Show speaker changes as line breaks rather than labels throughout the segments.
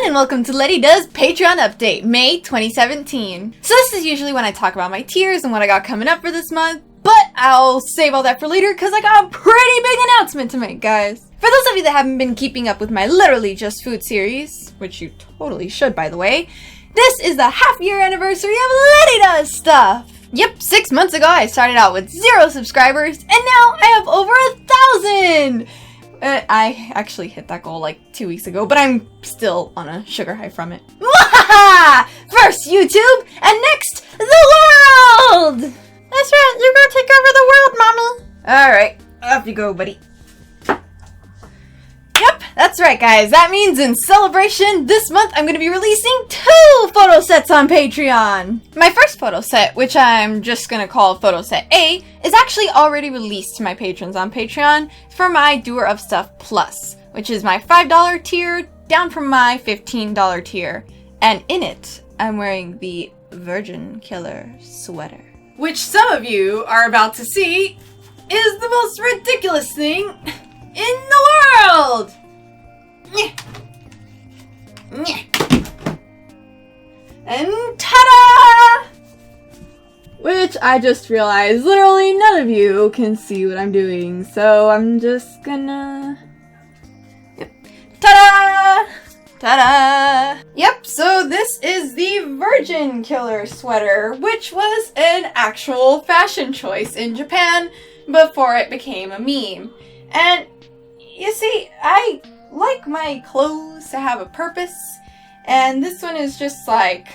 everyone, and welcome to Lety Does Patreon Update, May 2017. So this is usually when I talk about my tiers and what I got coming up for this month, but I'll save all that for later because I got a pretty big announcement to make, guys. For those of you that haven't been keeping up with my literally just food series, which you totally should by the way, this is the half-year anniversary of Lety Does Stuff. Yep, 6 months ago I started out with 0 subscribers, and now I have over 1,000! I actually hit that goal like 2 weeks ago, but I'm still on a sugar high from it. First YouTube, and next, the world! That's right, you're gonna take over the world, mommy. Alright, off you go, buddy. Yep, that's right, guys. That means in celebration, this month I'm going to be releasing 2 photo sets on Patreon. My first photo set, which I'm just going to call photo set A, is actually already released to my patrons on Patreon for my Doer of Stuff Plus, which is my $5 tier down from my $15 tier. And in it, I'm wearing the Virgin Killer sweater, which some of you are about to see is the most ridiculous thing in the world! And ta-da! Which I just realized literally none of you can see what I'm doing, so I'm just gonna... Yep. Ta-da! Ta-da! Yep, so this is the Virgin Killer sweater, which was an actual fashion choice in Japan before it became a meme. And you see, I like my clothes to have a purpose, and this one is just like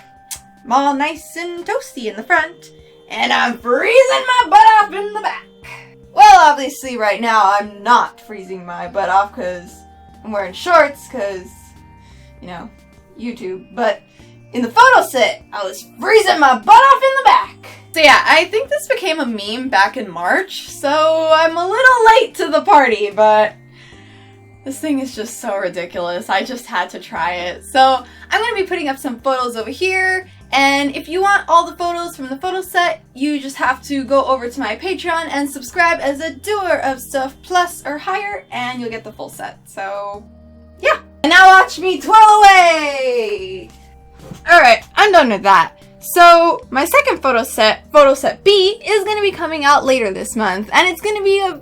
all nice and toasty in the front, and I'm freezing my butt off in the back. Well, obviously right now I'm not freezing my butt off because I'm wearing shorts because, you know, YouTube, but in the photo set, I was freezing my butt off in the back. So yeah, I think this became a meme back in March, so I'm a little late to the party, but this thing is just so ridiculous. I just had to try it. So I'm going to be putting up some photos over here, and if you want all the photos from the photo set, you just have to go over to my Patreon and subscribe as a Doer of Stuff Plus or higher, and you'll get the full set. So yeah. And now watch me twirl away! Alright, I'm done with that. So my second photo set B, is going to be coming out later this month, and it's going to be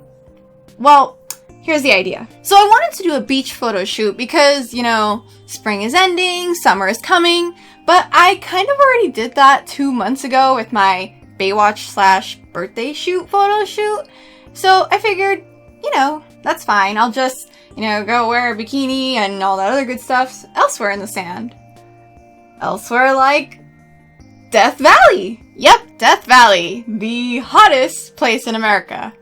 well, here's the idea. So I wanted to do a beach photo shoot because, you know, spring is ending, summer is coming, but I kind of already did that 2 months ago with my Baywatch / birthday shoot photo shoot. So I figured, you know, that's fine. I'll just, you know, go wear a bikini and all that other good stuff elsewhere in the sand. Elsewhere like Death Valley. Yep, Death Valley, the hottest place in America,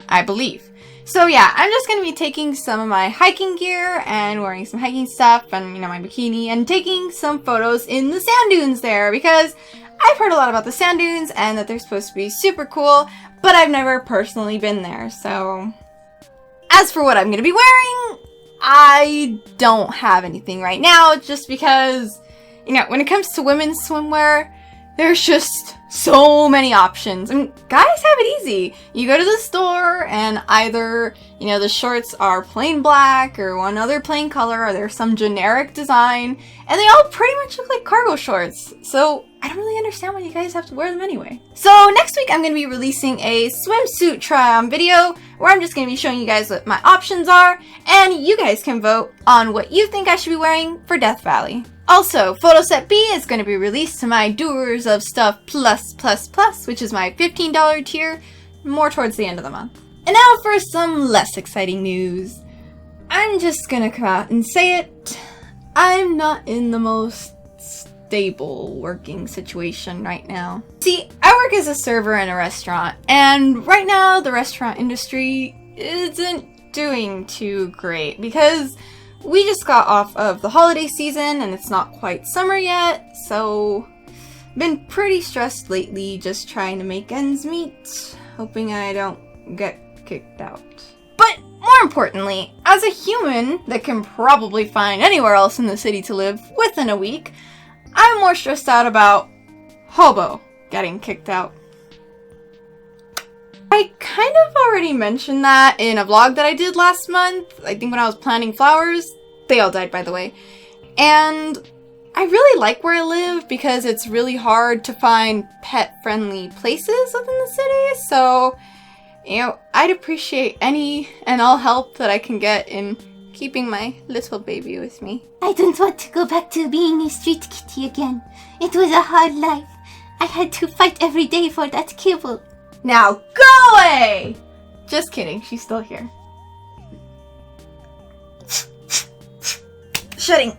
I believe. So yeah, I'm just going to be taking some of my hiking gear and wearing some hiking stuff and, you know, my bikini and taking some photos in the sand dunes there because I've heard a lot about the sand dunes and that they're supposed to be super cool, but I've never personally been there. So as for what I'm going to be wearing, I don't have anything right now just because, you know, when it comes to women's swimwear, there's just so many options. I mean, guys have it easy. You go to the store and either, you know, the shorts are plain black or one other plain color or there's some generic design, and they all pretty much look like cargo shorts. So I don't really understand why you guys have to wear them anyway. So next week I'm going to be releasing a swimsuit try-on video where I'm just going to be showing you guys what my options are, and you guys can vote on what you think I should be wearing for Death Valley. Also, photo set B is going to be released to my Doers of Stuff Plus, which is my $15 tier, more towards the end of the month. And now for some less exciting news. I'm just going to come out and say it. I'm not in the most stable working situation right now. See, I work as a server in a restaurant, and right now the restaurant industry isn't doing too great because we just got off of the holiday season and it's not quite summer yet, so been pretty stressed lately just trying to make ends meet, hoping I don't get kicked out. But more importantly, as a human that can probably find anywhere else in the city to live within a week, I'm more stressed out about Hobo getting kicked out. I kind of already mentioned that in a vlog that I did last month, I think when I was planting flowers. They all died, by the way. And I really like where I live because it's really hard to find pet-friendly places within the city, so, you know, I'd appreciate any and all help that I can get in keeping my little baby with me.
I don't want to go back to being a street kitty again. It was a hard life. I had to fight every day for that kibble.
Now go away! Just kidding, she's still here. Shutting.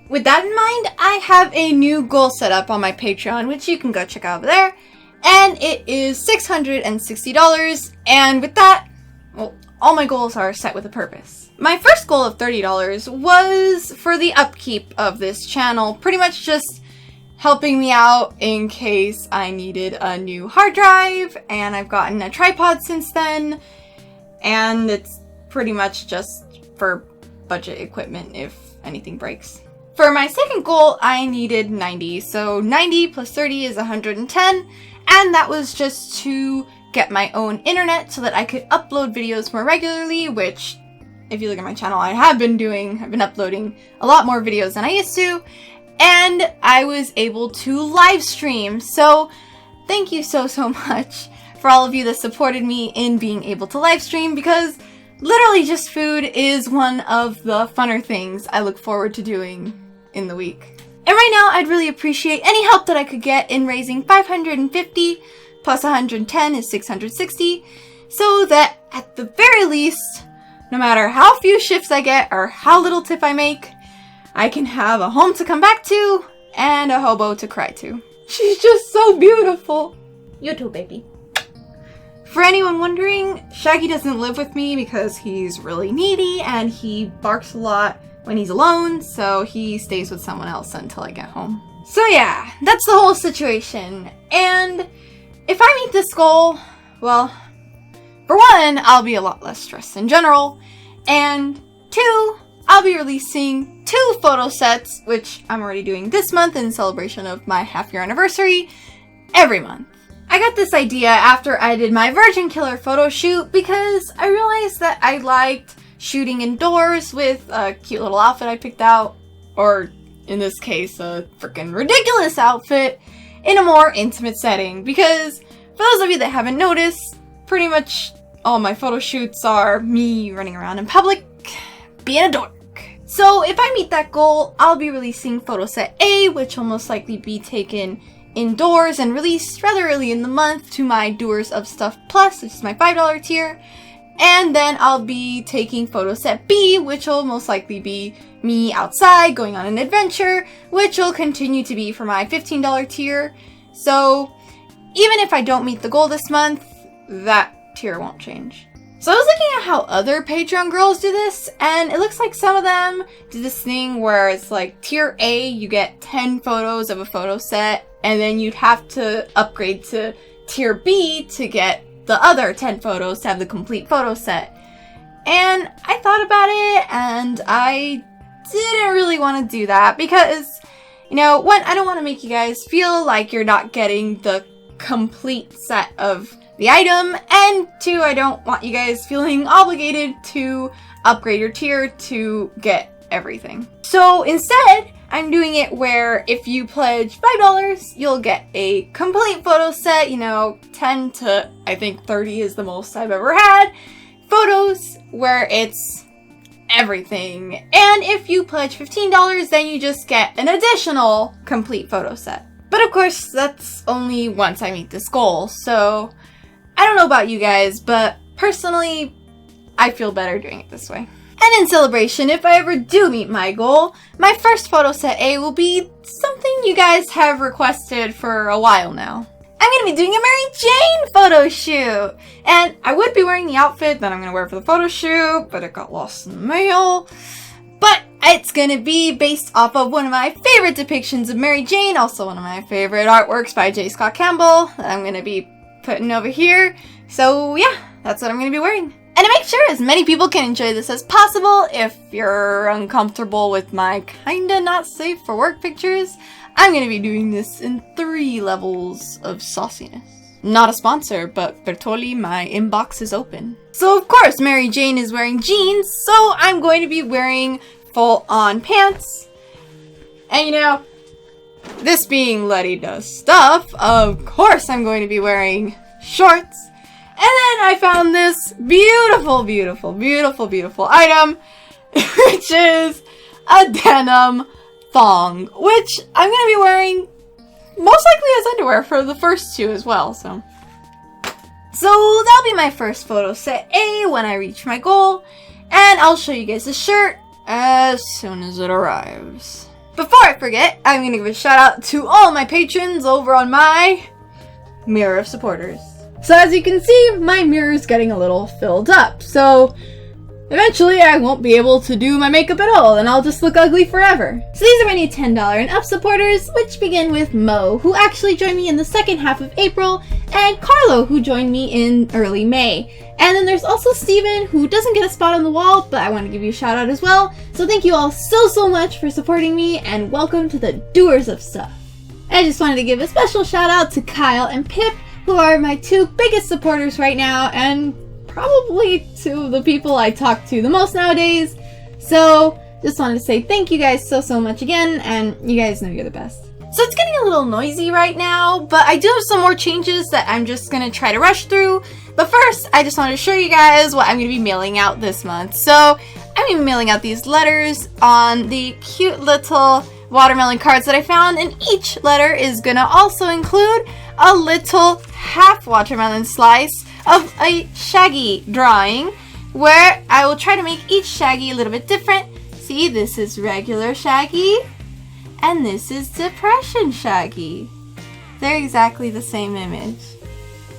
With that in mind, I have a new goal set up on my Patreon, which you can go check out over there. And it is $660, and with that, well, all my goals are set with a purpose. My first goal of $30 was for the upkeep of this channel, pretty much just helping me out in case I needed a new hard drive, and I've gotten a tripod since then, and it's pretty much just for budget equipment if anything breaks. For my second goal, I needed 90, so 90 plus 30 is 110, and that was just to get my own internet so that I could upload videos more regularly, which, if you look at my channel, I have been doing. I've been uploading a lot more videos than I used to, and I was able to live stream, so thank you so much for all of you that supported me in being able to live stream, because literally just food is one of the funner things I look forward to doing in the week. And right now, I'd really appreciate any help that I could get in raising 550 plus 110 is 660, so that at the very least, no matter how few shifts I get or how little tip I make, I can have a home to come back to and a hobo to cry to. She's just so beautiful.
You too, baby.
For anyone wondering, Shaggy doesn't live with me because he's really needy and he barks a lot when he's alone, so he stays with someone else until I get home. So yeah, that's the whole situation. And if I meet this goal, well, for one, I'll be a lot less stressed in general, and two, I'll be releasing 2 photo sets, which I'm already doing this month in celebration of my half-year anniversary, every month. I got this idea after I did my Virgin Killer photo shoot because I realized that I liked shooting indoors with a cute little outfit I picked out, or in this case, a freaking ridiculous outfit, in a more intimate setting, because for those of you that haven't noticed, pretty much all my photo shoots are me running around in public, being a dork. So if I meet that goal, I'll be releasing photo set A, which will most likely be taken indoors and released rather early in the month to my Doers of Stuff Plus, which is my $5 tier. And then I'll be taking photo set B, which will most likely be me outside going on an adventure, which will continue to be for my $15 tier. So even if I don't meet the goal this month, that tier won't change. So I was looking at how other Patreon girls do this, and it looks like some of them do this thing where it's like tier A, you get 10 photos of a photo set, and then you'd have to upgrade to tier B to get the other 10 photos to have the complete photo set. And I thought about it, and I didn't really want to do that because, you know, one, I don't want to make you guys feel like you're not getting the complete set of the item, and two, I don't want you guys feeling obligated to upgrade your tier to get everything. So instead, I'm doing it where if you pledge $5, you'll get a complete photo set, you know, 10 to I think 30 is the most I've ever had photos where it's everything. And if you pledge $15, then you just get an additional complete photo set. But of course, that's only once I meet this goal, so I don't know about you guys, but personally, I feel better doing it this way. And in celebration, if I ever do meet my goal, my first photo set A will be something you guys have requested for a while now. I'm going to be doing a Mary Jane photo shoot! And I would be wearing the outfit that I'm going to wear for the photo shoot, but it got lost in the mail. But it's going to be based off of one of my favorite depictions of Mary Jane, also one of my favorite artworks by J. Scott Campbell that I'm going to be putting over here. So yeah, that's what I'm going to be wearing. And to make sure as many people can enjoy this as possible, if you're uncomfortable with my kinda not safe for work pictures, I'm gonna be doing this in 3 levels of sauciness. Not a sponsor, but Bertoli, my inbox is open. So of course, Mary Jane is wearing jeans, so I'm going to be wearing full-on pants. And you know, this being Lety Does Stuff, of course I'm going to be wearing shorts. And then I found this beautiful, beautiful, beautiful, beautiful item, which is a denim thong, which I'm going to be wearing most likely as underwear for the first 2 as well, so that'll be my first photo set A when I reach my goal, and I'll show you guys the shirt as soon as it arrives. Before I forget, I'm going to give a shout out to all my patrons over on my Mirror of Supporters. So as you can see, my mirror is getting a little filled up, so eventually I won't be able to do my makeup at all, and I'll just look ugly forever. So these are my new $10 and up supporters, which begin with Mo, who actually joined me in the second half of April, and Carlo, who joined me in early May. And then there's also Steven, who doesn't get a spot on the wall, but I want to give you a shout out as well. So thank you all so much for supporting me, and welcome to the Doers of Stuff. I just wanted to give a special shout out to Kyle and Pip, who are my 2 biggest supporters right now, and probably 2 of the people I talk to the most nowadays. So just wanted to say thank you guys so much again, and you guys know you're the best. So it's getting a little noisy right now, but I do have some more changes that I'm just gonna try to rush through. But first, I just wanted to show you guys what I'm gonna be mailing out this month. So I'm gonna be mailing out these letters on the cute little watermelon cards that I found, and each letter is gonna also include a little half watermelon slice of a Shaggy drawing, where I will try to make each Shaggy a little bit different. See, this is regular Shaggy, and this is Depression Shaggy. They're exactly the same image.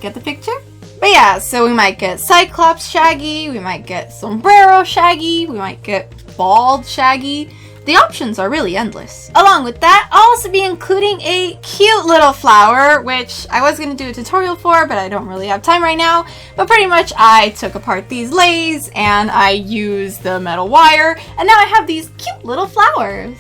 Get the picture? But yeah, so we might get Cyclops Shaggy, we might get Sombrero Shaggy, we might get Bald Shaggy. The options are really endless. Along with that, I'll also be including a cute little flower, which I was going to do a tutorial for, but I don't really have time right now. But pretty much I took apart these lays and I used the metal wire, and now I have these cute little flowers.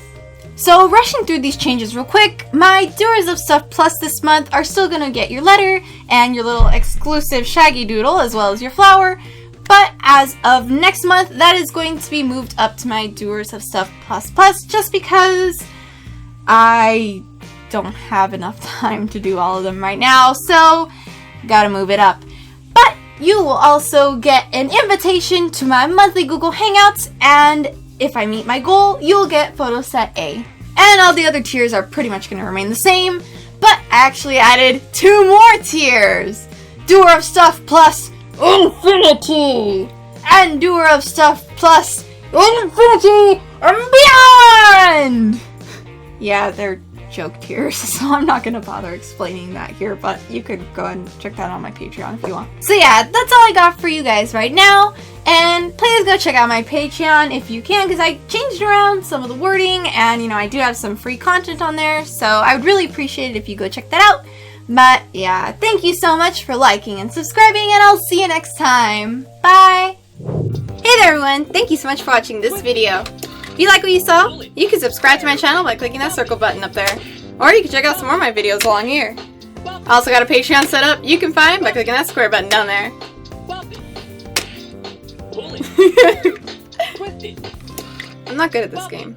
So rushing through these changes real quick, my Doers of Stuff Plus this month are still going to get your letter and your little exclusive Shaggy doodle as well as your flower. But as of next month, that is going to be moved up to my Doers of Stuff Plus just because I don't have enough time to do all of them right now, so gotta move it up. But you will also get an invitation to my monthly Google Hangouts, and if I meet my goal, you'll get photo set A. And all the other tiers are pretty much going to remain the same, but I actually added 2 more tiers! Doer of Stuff Plus Infinity! And Doer of Stuff Plus Infinity and Beyond! Yeah, they're joke tiers, so I'm not gonna bother explaining that here, but you could go and check that on my Patreon if you want. So yeah, that's all I got for you guys right now, and please go check out my Patreon if you can, because I changed around some of the wording, and you know, I do have some free content on there, so I would really appreciate it if you go check that out. But yeah, thank you so much for liking and subscribing, and I'll see you next time. Bye! Hey there everyone, thank you so much for watching this video. If you like what you saw, you can subscribe to my channel by clicking that circle button up there. Or you can check out some more of my videos along here. I also got a Patreon set up you can find by clicking that square button down there. I'm not good at this game.